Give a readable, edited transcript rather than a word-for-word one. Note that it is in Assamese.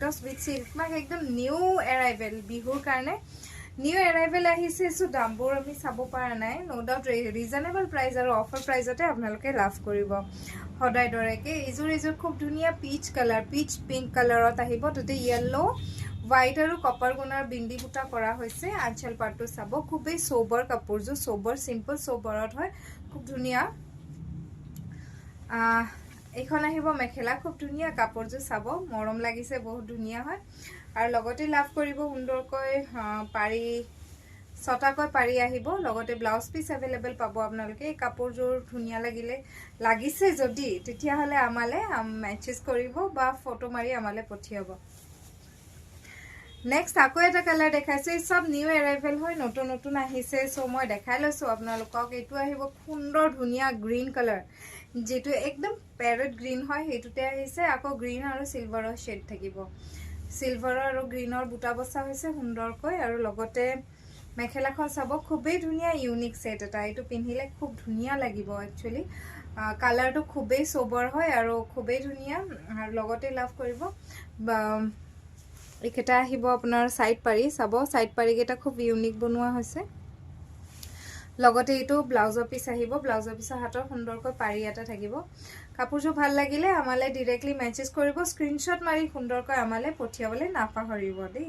কেকটাছ উইথ সিল্ক মাৰ্ক একদম নিউ এৰাইভেল বিহুৰ কাৰণে নিউ এৰাইভেল আহিছে সো দামবোৰ আমি চাব পৰা নাই নো ডাউট ৰিজনেবল প্ৰাইস আৰু অফাৰ প্ৰাইসতে আপোনালোকে লাভ কৰিব সদায় দৰেকে ইজুৰ খুব ধুনীয়া পিচ কালাৰ পিচ পিংক কালাৰত আহিব তাতে ইয়েলো হোৱাইট আৰু কপাৰ গুণাৰ বিন্দি বুটা কৰা হৈছে আঁচল পাটটো চাব খুবেই সোবৰ কাপোৰজো সোবৰ সিম্পল সোবৰত হয় খুব ধুনীয়া এইখন আহিব মেখেলা খুব ধুনীয়া কাপোৰজো চাব মৰম লাগিছে বহুত ধুনীয়া হয় আৰু লগতে লাভ কৰিব সুন্দৰকৈ পাৰি ছটাকৈ পাৰি আহিব লগতে ব্লাউজ পিস अवेलेबल পাব আপোনালোকে এই কাপোৰজোৰ ধুনীয়া লাগিছে যদি তেতিয়া হলে আমালে মেছেজ কৰিব বা ফটো মাৰি আমালে পঠিয়াব নেক্সট আকো এটা কালাৰ দেখাইছো এই সব নিউ এৰাইভেল হয় নতুন নতুন আহিছে সো মই দেখাই লৈছো আপোনালোকক এইটো আহিব সুন্দৰ ধুনীয়া গ্ৰীন কালাৰ যেটো একদম প্যাৰেট গ্ৰীন হয় হেতুতে আহিছে আকো গ্ৰীন আৰু সিলভাৰৰ শেড থাকিব সিলভাৰ আৰু গ্ৰীনৰ বুটা বসা হৈছে সুন্দৰকৈ আৰু লগতে মেখেলাখন চাব খুবেই ধুনীয়া ইউনিক সেট এটা এইটো পিন্ধিলে খুব ধুনীয়া লাগিব একচুয়ালি কালাৰটো খুবেই সোবৰ হয় আৰু খুবেই ধুনীয়া আৰু লগতে লাভ কৰিব একেটা আহিব আপোনাৰ সাইড পাৰি চাব সাইড পাৰি কেটা খুব ইউনিক বনোৱা হৈছে লগতে এইটো ব্লাউজৰ পিস আহিব ব্লাউজৰ পিসৰ হাতৰ সুন্দৰকৈ পাৰি এটা থাকিব কাপোৰজো ভাল লাগিলে আমালে ডাইৰেক্টলি মেছেজ কৰিব স্ক্ৰিনশ্বট মাৰি সুন্দৰকৈ আমালে পঠিয়াবলে নাপাহৰিব দেই